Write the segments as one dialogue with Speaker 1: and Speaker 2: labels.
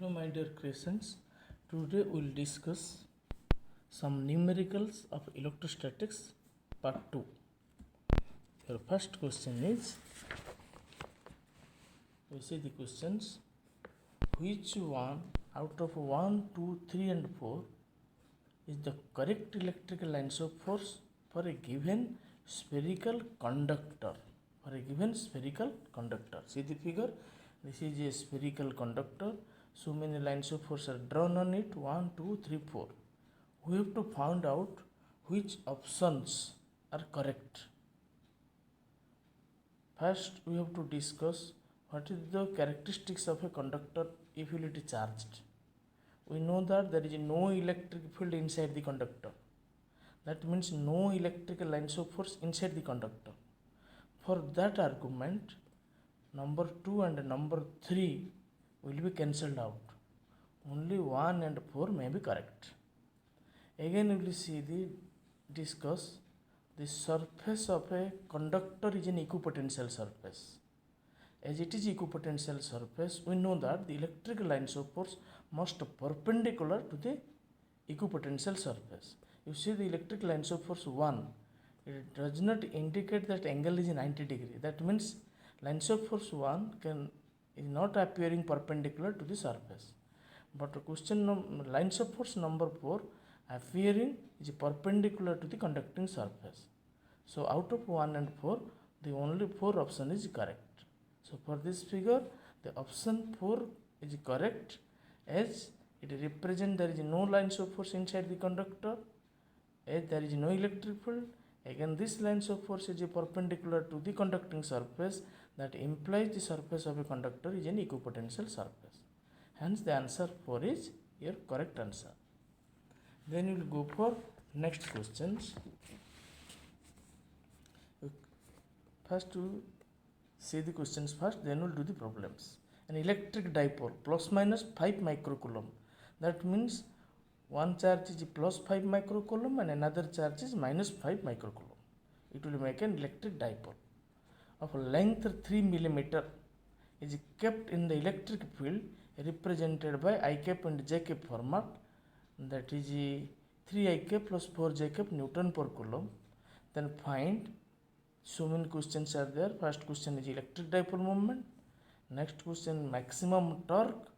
Speaker 1: Hello, my dear creations. Today we'll discuss some numericals of electrostatics part 2. Your first question is, we see the questions, which one out of 1, 2, 3 and 4 is the correct electrical lines of force for a given spherical conductor? For a given spherical conductor. See the figure, this is a spherical conductor. So many lines of force are drawn on it, 1, 2, 3, 4. We have to find out which options are correct. First, we have to discuss what is the characteristics of a conductor if it is charged. We know that there is no electric field inside the conductor. That means no electrical lines of force inside the conductor. For that argument, number 2 and number 3 will be cancelled out. Only 1 and 4 may be correct. Again, we will see discuss the surface of a conductor is an equipotential surface. As it is equipotential surface, we know that the electrical lines of force must perpendicular to the equipotential surface. You see the electric lines of force 1, it does not indicate that angle is 90 degree. That means lines of force 1 is not appearing perpendicular to the surface. But lines of force number 4 appearing is perpendicular to the conducting surface. So out of 1 and 4, the only 4 option is correct. So for this figure, the option 4 is correct, as it represents there is no lines of force inside the conductor, as there is no electric field. Again, this lines of force is perpendicular to the conducting surface. That implies the surface of a conductor is an equipotential surface. Hence, the answer 4 is your correct answer. Then we will go for next questions. First, to see the questions first, then we'll do the problems. An electric dipole plus minus 5 microcoulomb. That means one charge is plus 5 microcoulomb and another charge is minus 5 microcoulomb. It will make an electric dipole of length 3 millimeter is kept in the electric field represented by I cap and J cap format, that is 3 I cap plus 4 J cap Newton per coulomb. Then find, so many questions are there. First question is electric dipole moment, next question maximum torque,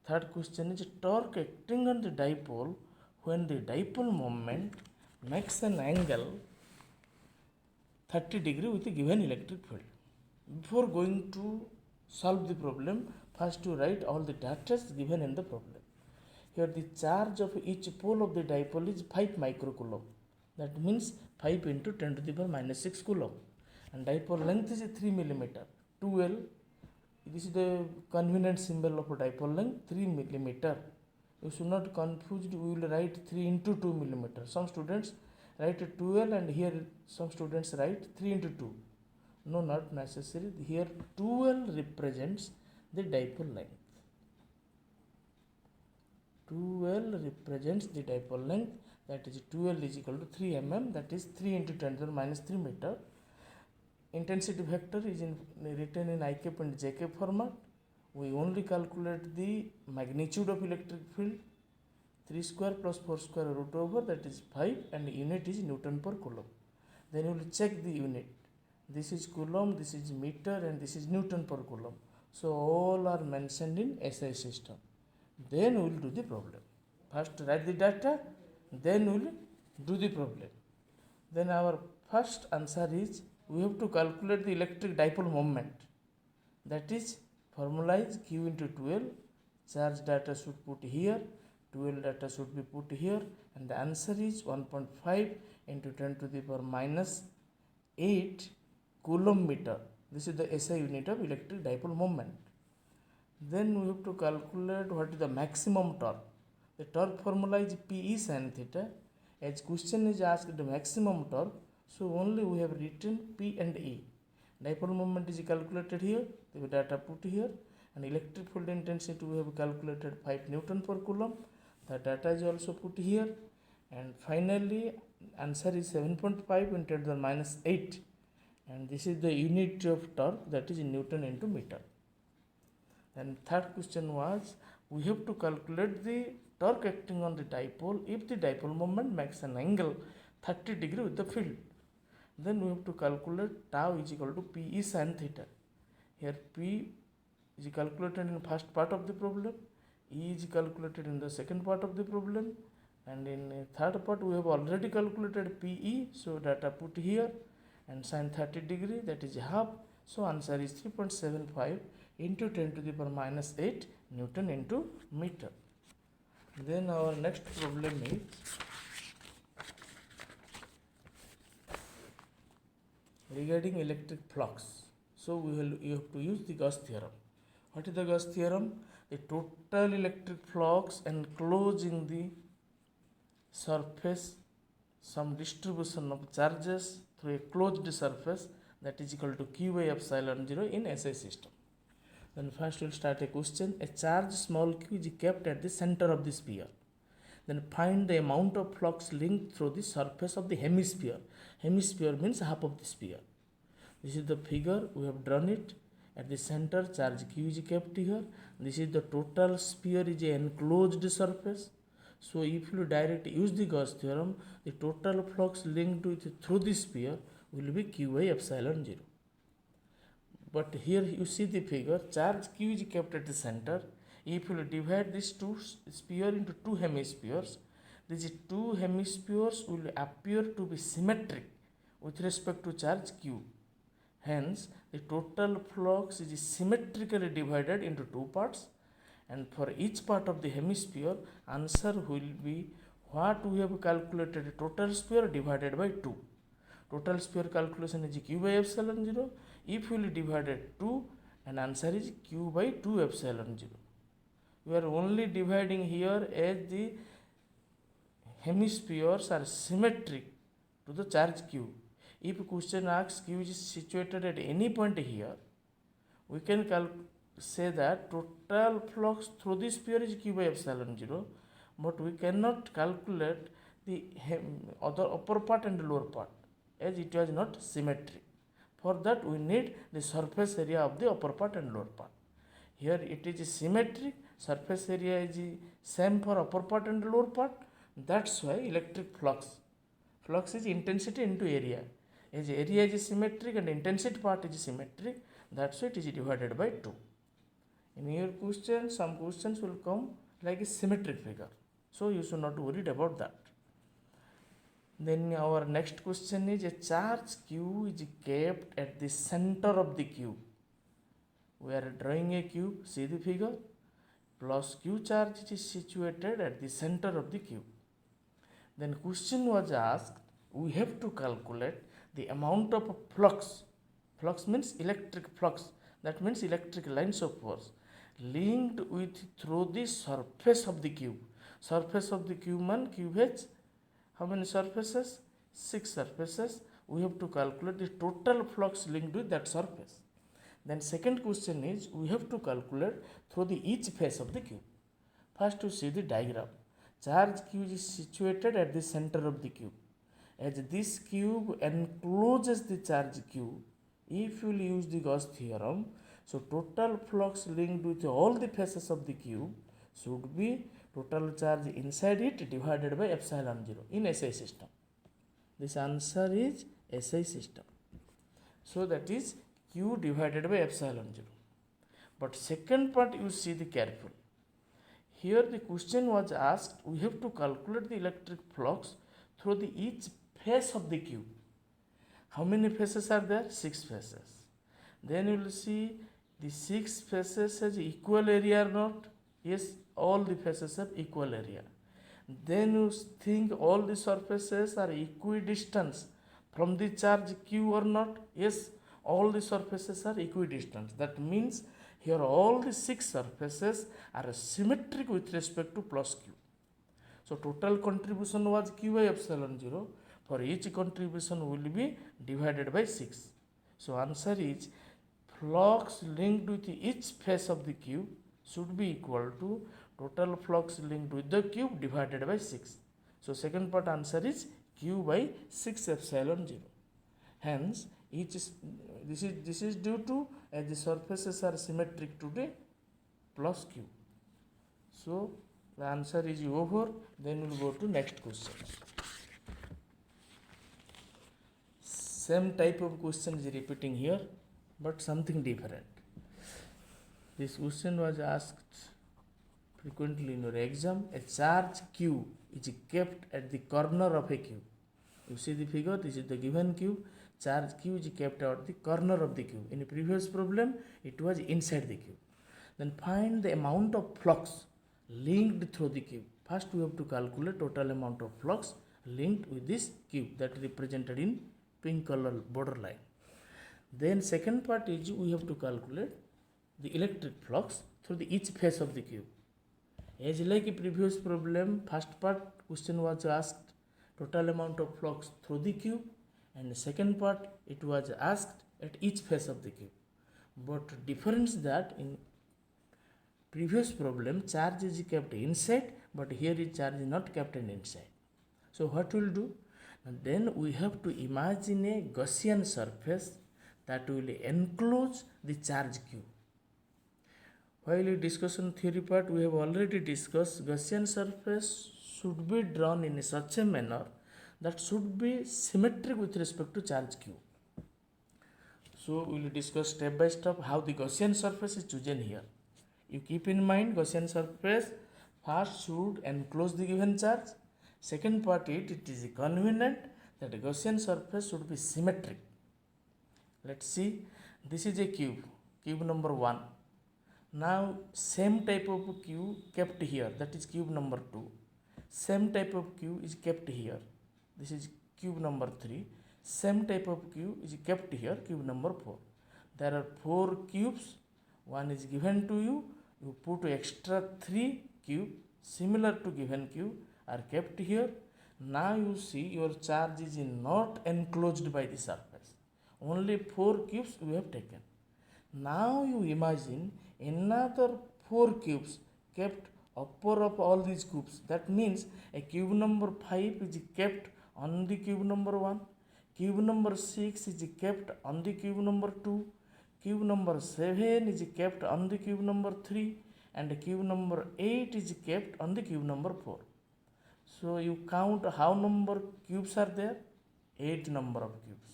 Speaker 1: third question is torque acting on the dipole when the dipole moment makes an angle 30 degree with a given electric field. Before going to solve the problem, first to write all the data given in the problem. Here the charge of each pole of the dipole is 5 microcoulomb. That means 5 into 10 to the power minus 6 coulomb. And dipole length is 3 millimeter. 2L, this is the convenient symbol of a dipole length, 3 millimeter. You should not confuse, we will write 3 into 2 millimeter. Some students write 2L and here some students write 3 into 2. No, not necessary. Here 2L represents the dipole length. 2L represents the dipole length, that is 2L is equal to 3 mm, that is 3 into 10 to the minus 3 meter. Intensity vector is written in I cap and J cap format. We only calculate the magnitude of electric field, 3 square plus 4 square root over, that is 5, and unit is Newton per coulomb. Then you will check the unit. This is coulomb, this is meter, and this is Newton per coulomb. So all are mentioned in SI system. Then we will do the problem. First write the data, then we will do the problem. Then our first answer is, we have to calculate the electric dipole moment. That is, formula is Q into 2L. Charge data should put here, 2L data should be put here, and the answer is 1.5 into 10 to the power minus 8 coulomb meter. This is the SI unit of electric dipole moment. Then we have to calculate what is the maximum torque. The torque formula is P E sin theta. As question is asked the maximum torque, so only we have written P and E. Dipole moment is calculated here, the data put here, and electric field intensity we have calculated 5 Newton per coulomb. The data is also put here, and finally answer is 7.5 into 10 to the minus 8, and this is the unit of torque, that is Newton into meter. Then third question was, we have to calculate the torque acting on the dipole if the dipole moment makes an angle 30 degree with the field. Then we have to calculate tau is equal to Pe sin theta. Here P is calculated in first part of the problem, E is calculated in the second part of the problem, and in the third part we have already calculated Pe, so data put here, and sin 30 degree, that is half. So answer is 3.75 into 10 to the power minus 8 Newton into meter. Then our next problem is regarding electric flux. So you have to use the Gauss theorem. What is the Gauss theorem? The total electric flux enclosing the surface, some distribution of charges through a closed surface, that is equal to Q by epsilon 0 in SI system. Then first we will start a question. A charge small q is kept at the center of the sphere. Then find the amount of flux linked through the surface of the hemisphere. Hemisphere means half of the sphere. This is the figure, we have drawn it. At the center, charge q is kept here. This is the total sphere, is an enclosed surface. So if you directly use the Gauss theorem, the total flux linked with through the sphere will be q by epsilon 0. But here you see the figure, charge q is kept at the center. If you divide these two sphere into two hemispheres, these two hemispheres will appear to be symmetric with respect to charge q. Hence, the total flux is symmetrically divided into two parts, and for each part of the hemisphere, answer will be what we have calculated, total sphere divided by 2. Total sphere calculation is q by epsilon 0. If we will divide it 2, and answer is q by 2 epsilon 0. We are only dividing here as the hemispheres are symmetric to the charge q. If question asks q is situated at any point here, we can say that total flux through this sphere is q by epsilon 0, but we cannot calculate the other upper part and lower part as it was not symmetric. For that we need the surface area of the upper part and lower part. Here it is symmetric, surface area is same for upper part and lower part. That's why electric flux is intensity into area. As area is symmetric and intensity part is symmetric, that's why it is divided by 2. In your question, some questions will come like a symmetric figure, so you should not worry about that. Then our next question is, a charge q is kept at the center of the cube. We are drawing a cube, see the figure, plus q charge is situated at the center of the cube. Then question was asked, we have to calculate the amount of flux. Flux means electric flux, that means electric lines of force linked with through the surface of the cube. Surface of the cube means cube has how many surfaces? 6 surfaces. We have to calculate the total flux linked with that surface. Then second question is, we have to calculate through the each face of the cube. First you see the diagram. Charge q is situated at the center of the cube. As this cube encloses the charge q, if you will use the Gauss theorem, so total flux linked with all the faces of the cube should be total charge inside it divided by epsilon 0 in SI system. This answer is SI system. So that is q divided by epsilon 0. But second part you see the careful. Here the question was asked, we have to calculate the electric flux through the each face of the cube. How many faces are there? 6 faces. Then you will see the 6 faces has equal area or not? Yes, all the faces have equal area. Then you think all the surfaces are equidistant from the charge q or not? Yes, all the surfaces are equidistant. That means here all the 6 surfaces are symmetric with respect to plus q. So total contribution was q by epsilon 0. For each contribution will be divided by 6. So answer is flux linked with each face of the cube should be equal to total flux linked with the cube divided by 6. So second part answer is q by 6 epsilon 0. Hence this is due to as the surfaces are symmetric to the plus q. So the answer is over. Then we'll go to next question. Same type of question is repeating here, but something different. This question was asked frequently in your exam. A charge Q is kept at the corner of a cube. You see the figure, this is the given cube. Charge Q is kept at the corner of the cube. In the previous problem, it was inside the cube. Then find the amount of flux linked through the cube. First we have to calculate total amount of flux linked with this cube, that is represented in pink color border line. Then second part is we have to calculate the electric flux through the each face of the cube. As like a previous problem, first part question was asked total amount of flux through the cube, and the second part it was asked at each face of the cube. But difference that in previous problem charge is kept inside, but here is charge is not kept inside. So what we'll do? And then we have to imagine a Gaussian surface that will enclose the charge Q. While in discussion theory part we have already discussed Gaussian surface should be drawn in such a manner that should be symmetric with respect to charge Q. So we will discuss step by step how the Gaussian surface is chosen here. You keep in mind Gaussian surface first should enclose the given charge. Second part it is convenient that Gaussian surface should be symmetric. Let's see, this is a cube, cube number 1. Now same type of cube kept here, that is cube number 2. Same type of cube is kept here, this is cube number 3. Same type of cube is kept here, cube number 4. There are 4 cubes, one is given to you. You put extra 3 cube similar to given cube are kept here. Now you see your charge is not enclosed by the surface. Only 4 cubes we have taken. Now you imagine another 4 cubes kept upper of all these cubes. That means a cube number 5 is kept on the cube number 1. Cube number 6 is kept on the cube number 2. Cube number 7 is kept on the cube number 3, and cube number 8 is kept on the cube number 4. So you count how number cubes are there? 8 number of cubes.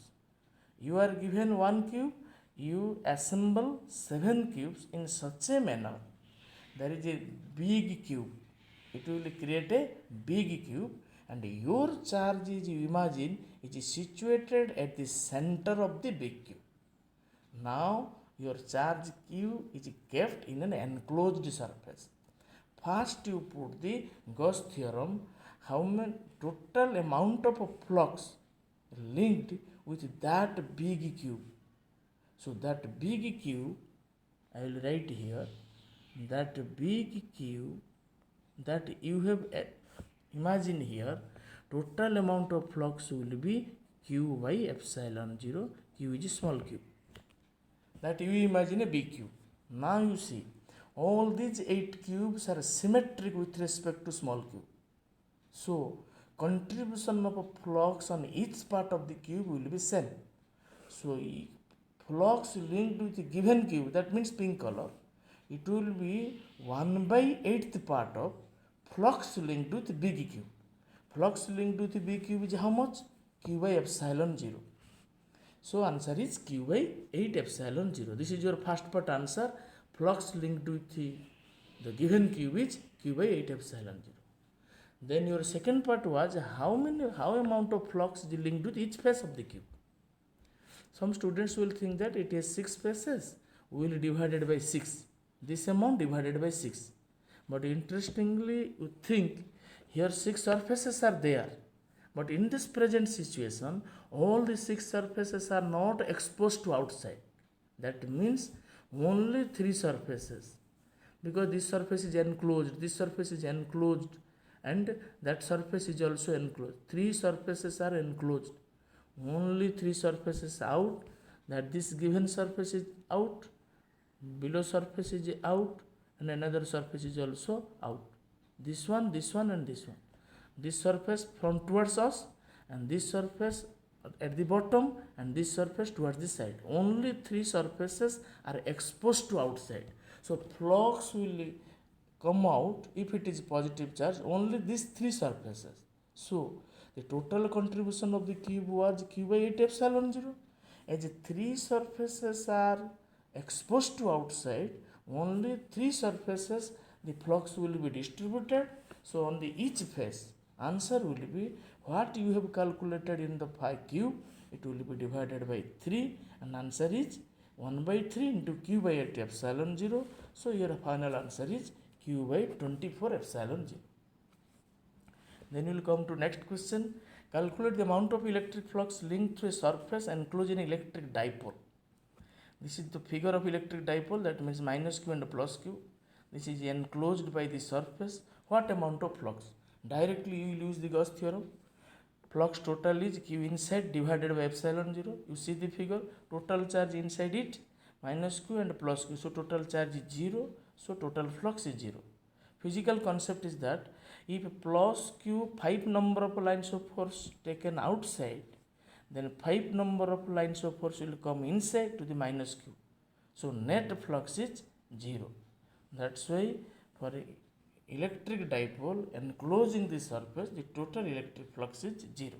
Speaker 1: You are given 1 cube, you assemble 7 cubes in such a manner. There is a big cube. It will create a big cube, and your charge is, you imagine, is situated at the center of the big cube. Now your charge Q is kept in an enclosed surface. First you put the Gauss theorem, how many total amount of flux linked with that big cube. So that big cube, I will write here, that big cube that you have imagine here, total amount of flux will be Q by epsilon 0. Q is a small cube. That you imagine a big cube. Now you see all these 8 cubes are symmetric with respect to small cube. So contribution of a flux on each part of the cube will be same. So flux linked with the given cube, that means pink color, it will be 1 by 8th part of flux linked with the big cube. Flux linked with the big cube is how much? Q by epsilon 0. So answer is Q by 8 epsilon 0. This is your first part answer. Flux linked with the given cube is Q by 8 epsilon 0. Then your second part was how amount of flux is linked with each face of the cube. Some students will think that it has 6 faces. We will divide it by 6. This amount divided by 6. But interestingly, you think here 6 surfaces are there. But in this present situation, all the 6 surfaces are not exposed to outside. That means only 3 surfaces. Because this surface is enclosed, this surface is enclosed, and that surface is also enclosed. 3 surfaces are enclosed. Only 3 surfaces out, that this given surface is out, below surface is out, and another surface is also out. This one, and this one. This surface from towards us, and this surface at the bottom, and this surface towards the side. Only 3 surfaces are exposed to outside. So flux will come out if it is positive charge only these three surfaces. So the total contribution of the cube was q by 8 epsilon 0. As three surfaces are exposed to outside, only three surfaces the flux will be distributed. So on the each face, answer will be what you have calculated in the phi cube, it will be divided by 3, and answer is 1 by 3 into q by 8 epsilon 0. So your final answer is q by 24 epsilon 0. Then we will come to next question. Calculate the amount of electric flux linked through a surface enclosed in electric dipole. This is the figure of electric dipole, that means minus q and plus q. This is enclosed by the surface. What amount of flux? Directly you will use the Gauss theorem. Flux total is q inside divided by epsilon 0. You see the figure, total charge inside it minus q and plus q. So total charge is 0. So total flux is 0. Physical concept is that if plus q 5 number of lines of force taken outside, then 5 number of lines of force will come inside to the minus q. So net flux is 0. That's why for electric dipole enclosing the surface, the total electric flux is 0.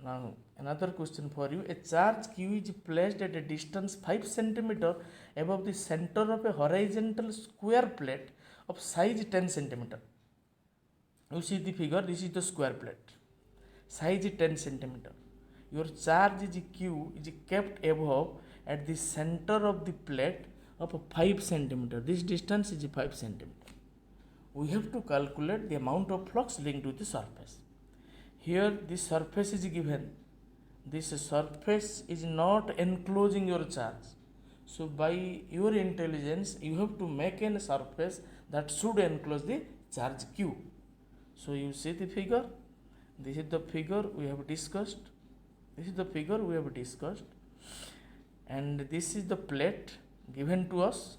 Speaker 1: Now another question for you. A charge q is placed at a distance 5 cm above the center of a horizontal square plate of size 10 cm. You see the figure, this is the square plate, size 10 cm. Your charge is q is kept above at the center of the plate of 5 cm. This distance is 5 cm. We have to calculate the amount of flux linked to the surface. Here this surface is given. This surface is not enclosing your charge. So by your intelligence, you have to make a surface that should enclose the charge q. So you see the figure. This is the figure we have discussed. This is the figure we have discussed. And this is the plate given to us.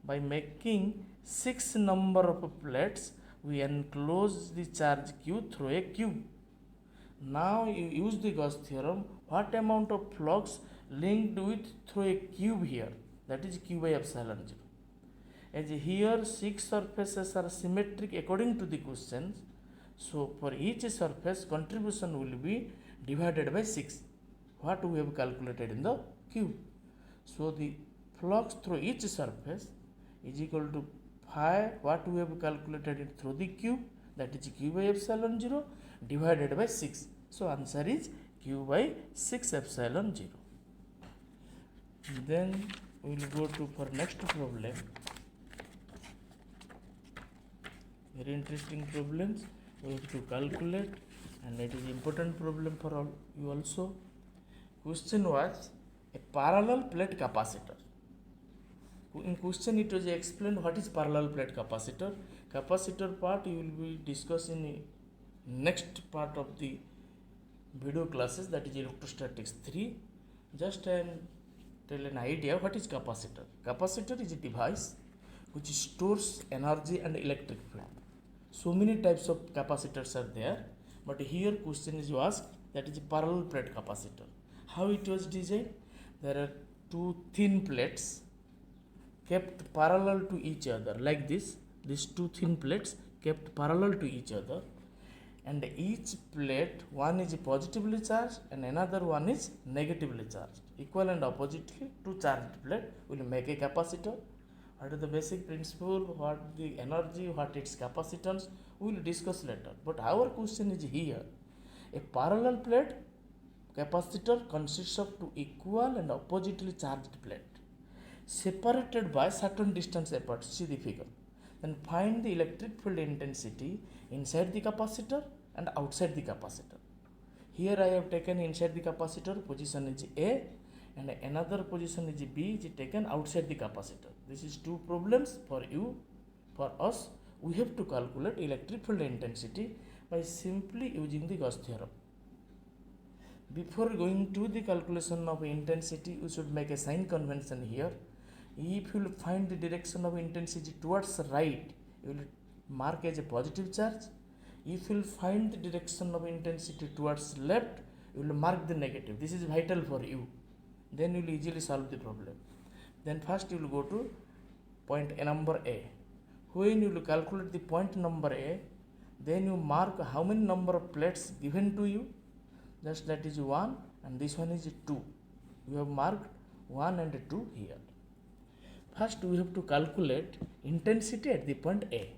Speaker 1: By making 6 number of plates, we enclose the charge q through a cube. Now you use the Gauss theorem. What amount of flux linked with through a cube here? That is q by epsilon 0. As here 6 surfaces are symmetric according to the questions, so for each surface contribution will be divided by 6. What we have calculated in the cube. So the flux through each surface is equal to phi what we have calculated it through the cube, that is q by epsilon 0 divided by 6. So answer is q by 6 epsilon 0. Then we will go to for next problem. Very interesting problems we have to calculate, and it is important problem for all you also. Question was a parallel plate capacitor. In question it was explained what is parallel plate capacitor. Capacitor part you will be discussing in next part of the video classes, that is electrostatics 3. Just I am tell an idea what is capacitor. Capacitor is a device which stores energy and electric field. So many types of capacitors are there, but here question is asked, that is a parallel plate capacitor. How it was designed? There are two thin plates kept parallel to each other like this. These two thin plates kept parallel to each other, and each plate, one is positively charged and another one is negatively charged. Equal and oppositely two charged plate will make a capacitor. What is the basic principle, what the energy, what its capacitance, we will discuss later. But our question is here, a parallel plate capacitor consists of two equal and oppositely charged plate separated by certain distance apart. See the figure. Then find the electric field intensity inside the capacitor and outside the capacitor. Here I have taken inside the capacitor, position is A, and another position is B is taken outside the capacitor. This is two problems for you. For us, we have to calculate electric field intensity by simply using the Gauss theorem. Before going to the calculation of intensity, we should make a sign convention here. If you will find the direction of intensity towards right, you will mark as a positive charge. If you will find the direction of intensity towards left, you will mark the negative. This is vital for you. Then you will easily solve the problem. Then first you will go to point A number A. When you calculate the point number A, then you mark how many number of plates given to you. Just that is 1 and this one is 2. You have marked 1 and 2 here. First we have to calculate intensity at the point A.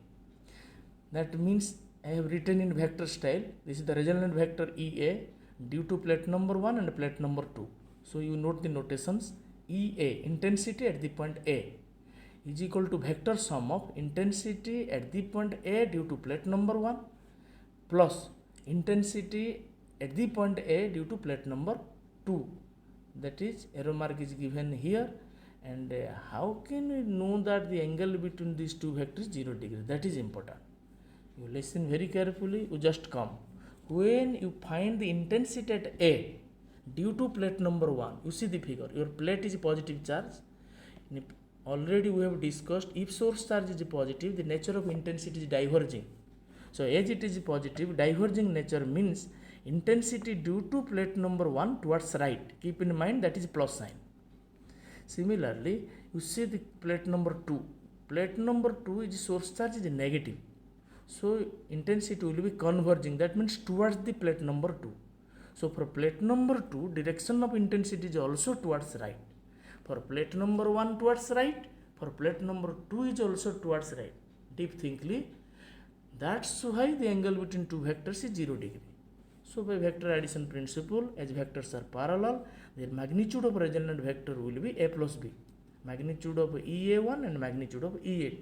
Speaker 1: That means I have written in vector style. This is the resultant vector EA due to plate number 1 and plate number 2. So you note the notations. EA, intensity at the point A, is equal to vector sum of intensity at the point A due to plate number 1 plus intensity at the point A due to plate number 2. That is, arrow mark is given here. And how can we know that the angle between these two vectors is 0 degree? That is important. You listen very carefully. You just come. When you find the intensity at A due to plate number 1, you see the figure. Your plate is positive charge. Already we have discussed, if source charge is positive, the nature of intensity is diverging. So as it is positive, diverging nature means intensity due to plate number 1 towards right. Keep in mind that is plus sign. Similarly, you see the plate number 2. Plate number 2 is source charge is negative. So intensity will be converging. That means towards the plate number 2. So for plate number 2, direction of intensity is also towards right. For plate number 1 towards right. For plate number 2 is also towards right. Deep thinkly. That's why the angle between two vectors is 0 degree. So by vector addition principle, as vectors are parallel, their magnitude of resultant vector will be A plus B. Magnitude of EA1 and magnitude of EA2.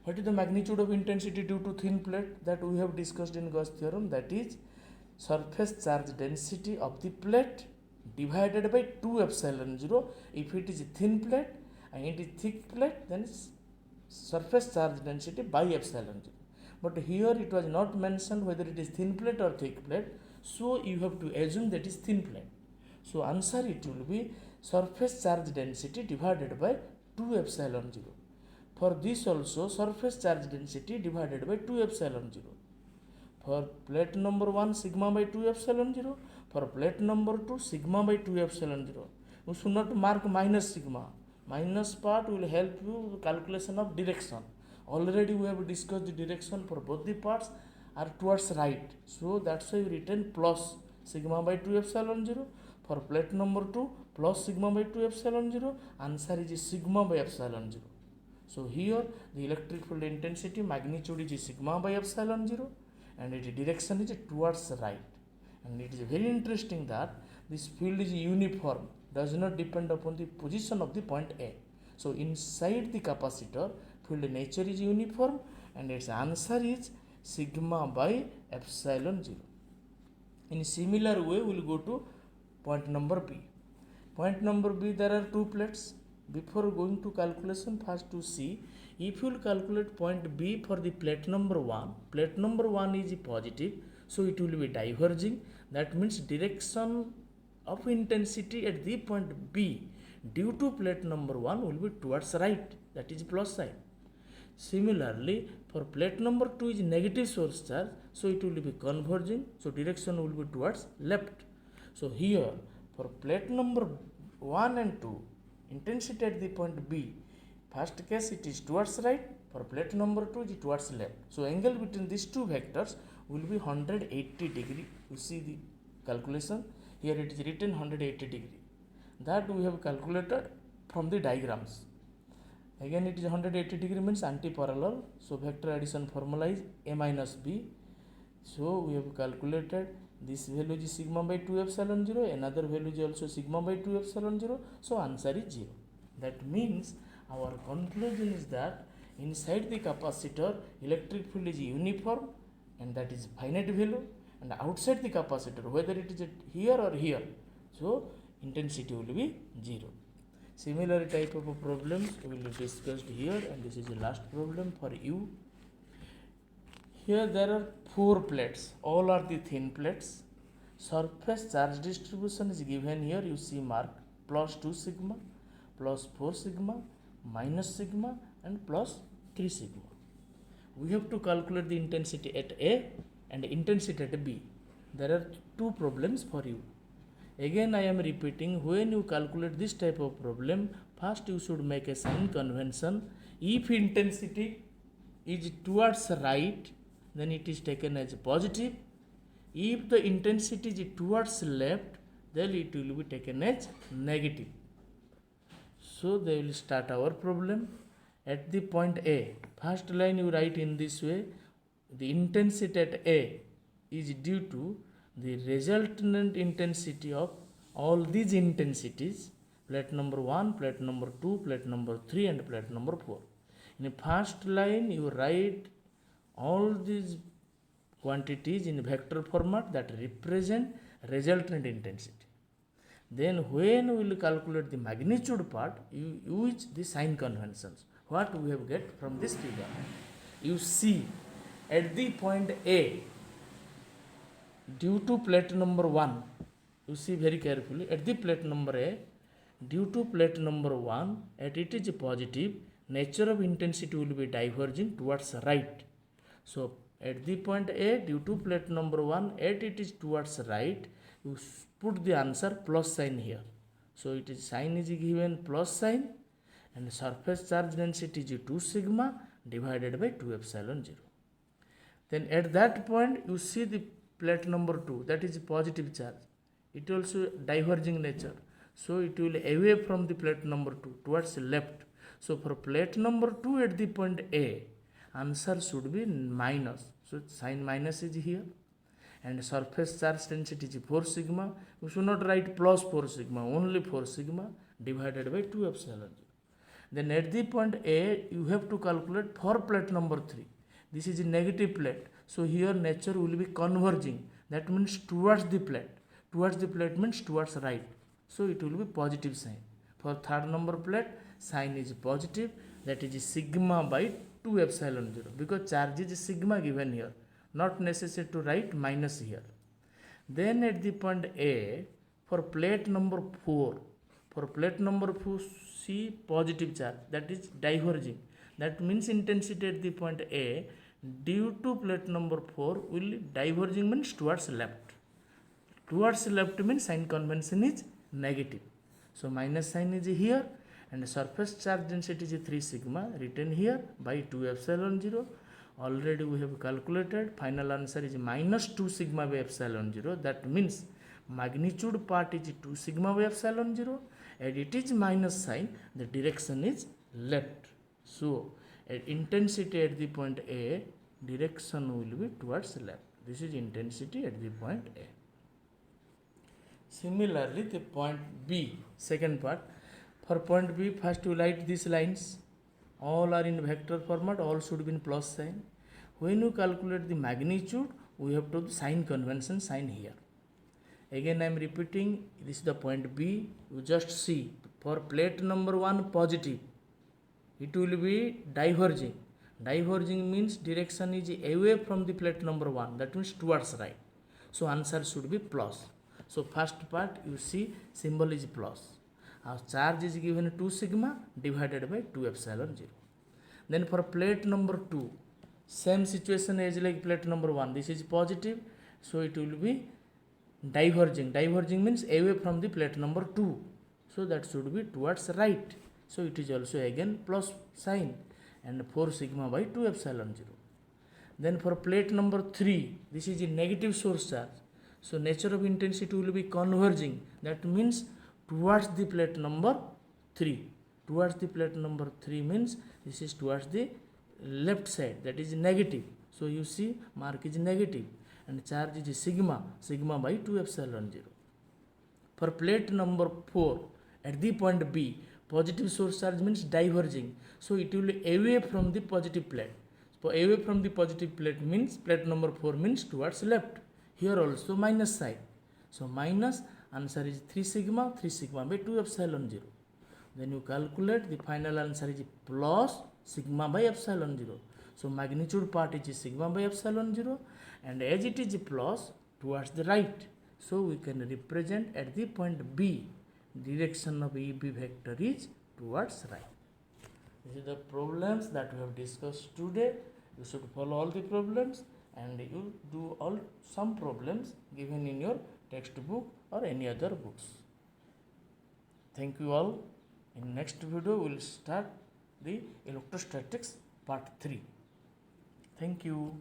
Speaker 1: What is the magnitude of intensity due to thin plate? That we have discussed in Gauss theorem. That is surface charge density of the plate divided by 2 epsilon 0. If it is a thin plate and it is thick plate, then it's surface charge density by epsilon 0. But here it was not mentioned whether it is thin plate or thick plate. So you have to assume that is thin plate. So answer it will be surface charge density divided by 2 epsilon 0. For this also surface charge density divided by 2 epsilon 0. For plate number 1 sigma by 2 epsilon 0. For plate number 2 sigma by 2 epsilon 0. You should not mark minus sigma. Minus part will help you with calculation of direction. Already we have discussed the direction for both the parts are towards right. So that's why we written plus sigma by 2 epsilon 0. For plate number 2 plus sigma by 2 epsilon 0. Answer is sigma by epsilon 0. So here the electric field intensity magnitude is sigma by epsilon 0 and its direction is towards right. And it is very interesting that this field is uniform, does not depend upon the position of the point A. So inside the capacitor, field nature is uniform and its answer is sigma by epsilon 0. In similar way, we will go to point number B. Point number B, there are two plates. Before going to calculation, first to see, if you will calculate point B for the plate number 1 is positive, so it will be diverging. That means direction of intensity at the point B due to plate number 1 will be towards right, that is plus sign. Similarly, for plate number 2 is negative source charge, so it will be converging, so direction will be towards left. So here for plate number 1 and 2, intensity at the point B, first case it is towards right, for plate number 2 it is towards left. So angle between these two vectors will be 180 degree. You see the calculation, here it is written 180 degree. That we have calculated from the diagrams. Again it is 180 degree means anti-parallel. So vector addition formula is A minus B. So we have calculated this value is sigma by 2 epsilon 0. Another value is also sigma by 2 epsilon 0. So answer is 0. That means our conclusion is that inside the capacitor electric field is uniform and that is finite value, and outside the capacitor whether it is here or here, so intensity will be 0. Similar type of problems we will discuss here, and this is the last problem for you. Here there are 4 plates, all are the thin plates. Surface charge distribution is given here, you see mark plus 2 sigma, plus 4 sigma, minus sigma and plus 3 sigma. We have to calculate the intensity at A and intensity at B. There are 2 problems for you. Again I am repeating, when you calculate this type of problem, First you should make a sign convention. If intensity is towards right, then it is taken as positive. If the intensity is towards left, then it will be taken as negative. So they will start our problem. At the point A, first line you write in this way: the intensity at A is due to the resultant intensity of all these intensities, plate number 1, plate number 2, plate number 3 and plate number 4. In the first line you write all these quantities in vector format that represent resultant intensity. Then when we will calculate the magnitude part, you use the sign conventions. What we have get from this figure? You see at the point A, due to plate number 1, you see very carefully, at the plate number A, due to plate number 1, at it is positive, nature of intensity will be diverging towards right. So at the point A, due to plate number 1, at it is towards right, you put the answer plus sign here. So it is sign is given plus sign, and surface charge density is 2 sigma divided by 2 epsilon 0. Then at that point you see the plate number 2, that is positive charge. It also diverging nature. So it will away from the plate number 2 towards left. So for plate number 2 at the point A, answer should be minus. So sign minus is here. And surface charge density is 4 sigma. We should not write plus 4 sigma, only 4 sigma divided by 2 epsilon 0. Then at the point A, you have to calculate for plate number 3. This is a negative plate. So here nature will be converging. That means towards the plate. Towards the plate means towards right. So it will be positive sign. For third number plate, sign is positive. That is sigma by 2 epsilon 0. Because charge is sigma given here. Not necessary to write minus here. Then at the point A, for plate number 4, for plate number 4, see positive charge, that is diverging. That means intensity at the point A due to plate number 4 will diverging means towards left. Towards left means sign convention is negative. So minus sign is here, and surface charge density is 3 sigma written here by 2 epsilon 0. Already we have calculated. Final answer is minus 2 sigma by epsilon 0. That means magnitude part is 2 sigma by epsilon 0, and it is minus sign, the direction is left. So at intensity at the point A, direction will be towards left. This is intensity at the point A. Similarly, the point B, second part. For point B, first you write these lines. All are in vector format, all should be in plus sign. When you calculate the magnitude, we have to sign convention, sign here. Again I am repeating, this is the point B. You just see, for plate number 1 positive, it will be diverging. Diverging means direction is away from the plate number 1, that means towards right. So answer should be plus. So first part you see symbol is plus. Our charge is given 2 sigma divided by 2 epsilon 0. Then for plate number 2, same situation as like plate number 1. This is positive, so it will be diverging. Diverging means away from the plate number 2. So that should be towards right. So it is also again plus sign, and 4 sigma by 2 epsilon 0. Then for plate number 3, this is a negative source charge. So nature of intensity will be converging. That means towards the plate number 3. Towards the plate number 3 means this is towards the left side, that is negative. So you see mark is negative, and charge is sigma, sigma by 2 epsilon 0. For plate number 4, at the point B, positive source charge means diverging. So it will be away from the positive plate. So away from the positive plate means plate number 4 means towards left. Here also minus sign. So minus, answer is 3 sigma by 2 epsilon 0. Then you calculate, the final answer is plus sigma by epsilon 0. So magnitude part is sigma by epsilon 0, and as it is plus towards the right, so we can represent at the point B, direction of EB vector is towards right. This is the problems that we have discussed today. You should follow all the problems, and you do all some problems given in your textbook or any other books. Thank you all. In next video we will start the electrostatics part 3. Thank you.